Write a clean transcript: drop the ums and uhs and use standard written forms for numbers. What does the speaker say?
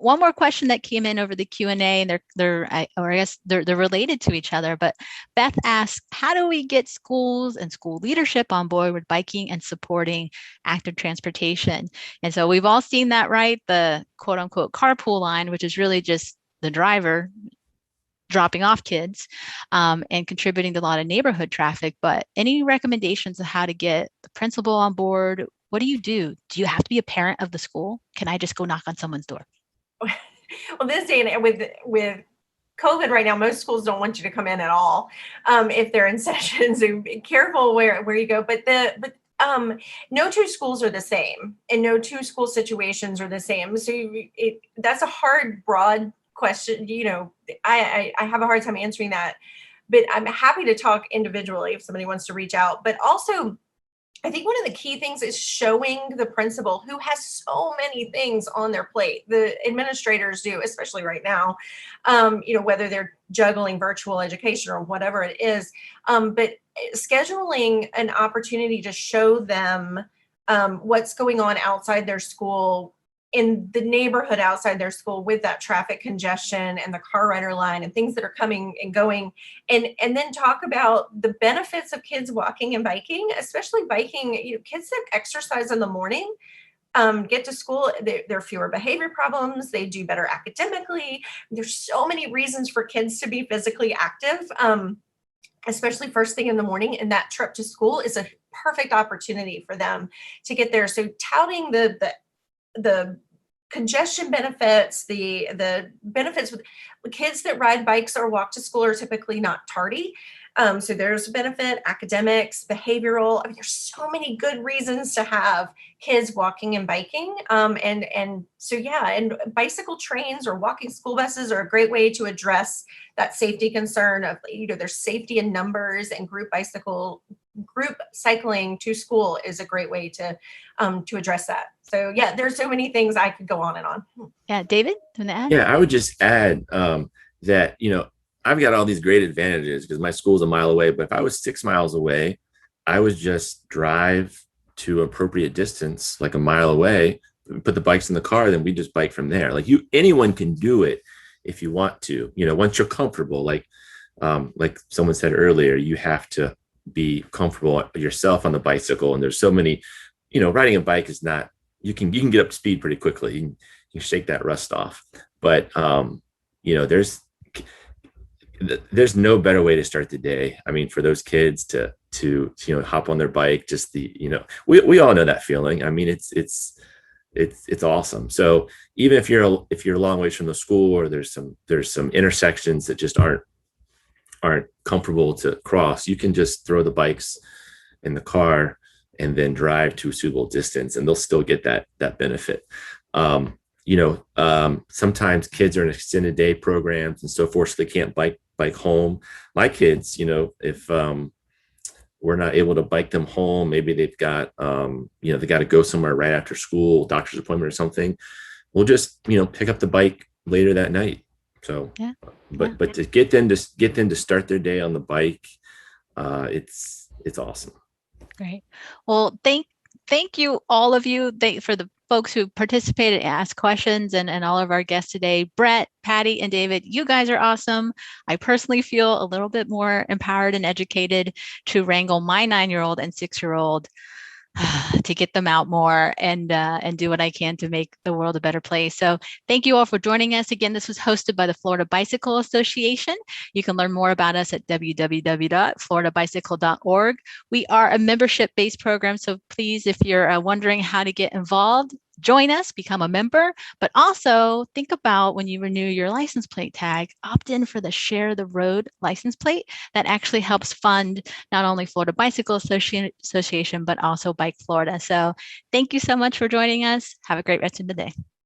one more question that came in over the Q&A, and or I guess they're related to each other. But Beth asks, how do we get schools and school leadership on board with biking and supporting active transportation? And so we've all seen that, right? The quote unquote carpool line, which is really just the driver dropping off kids and contributing to a lot of neighborhood traffic. But any recommendations of how to get the principal on board? What do you do? Do you have to be a parent of the school? Can I just go knock on someone's door? Well, this day and with COVID right now, most schools don't want you to come in at all if they're in session. So be careful where you go. But no two schools are the same, and no two school situations are the same. So that's a hard, broad question. I have a hard time answering that, but I'm happy to talk individually if somebody wants to reach out. But also, I think one of the key things is showing the principal, who has so many things on their plate. The administrators do, especially right now, whether they're juggling virtual education or whatever it is. But scheduling an opportunity to show them what's going on outside their school, in the neighborhood outside their school, with that traffic congestion and the car rider line and things that are coming and going, and then talk about the benefits of kids walking and biking, especially biking. Kids that exercise in the morning get to school, there are fewer behavior problems, they do better academically. There's so many reasons for kids to be physically active, especially first thing in the morning, and that trip to school is a perfect opportunity for them to get there. So touting the congestion benefits, the benefits with kids that ride bikes or walk to school are typically not tardy. So there's a benefit, academics, behavioral. I mean, there's so many good reasons to have kids walking and biking. And so, yeah, and bicycle trains or walking school buses are a great way to address that safety concern of, there's safety in numbers, and group cycling to school is a great way to address that. So yeah, there's so many things I could go on and on. Yeah, David, do you want to add? Yeah, I would just add that, I've got all these great advantages because my school's a mile away. But if I was 6 miles away, I would just drive to appropriate distance, like a mile away, put the bikes in the car, then we just bike from there. Anyone can do it if you want to, once you're comfortable. Like someone said earlier, you have to be comfortable yourself on the bicycle. And there's so many, riding a bike is not, you can get up to speed pretty quickly. You can shake that rust off. But there's no better way to start the day. I mean, for those kids to hop on their bike, just we all know that feeling. I mean, it's awesome. So even if you're a long ways from the school, or there's some intersections that just aren't comfortable to cross, you can just throw the bikes in the car and then drive to a suitable distance, and they'll still get that benefit. Sometimes kids are in extended day programs and so forth, so they can't bike home. My kids, if we're not able to bike them home, maybe they've got, they got to go somewhere right after school, doctor's appointment or something, we'll just, pick up the bike later that night. So, yeah. But to get them to start their day on the bike, it's awesome. Great. Well, thank you, all of you, for the folks who participated and asked questions, and all of our guests today. Brett, Patty, and David, you guys are awesome. I personally feel a little bit more empowered and educated to wrangle my 9-year-old and 6-year-old to get them out more and do what I can to make the world a better place. So thank you all for joining us. Again, this was hosted by the Florida Bicycle Association. You can learn more about us at www.floridabicycle.org. We are a membership-based program, so please, if you're wondering how to get involved, join us, become a member, but also think about, when you renew your license plate tag, opt in for the Share the Road license plate. That actually helps fund not only Florida Bicycle Association, but also Bike Florida. So thank you so much for joining us. Have a great rest of the day.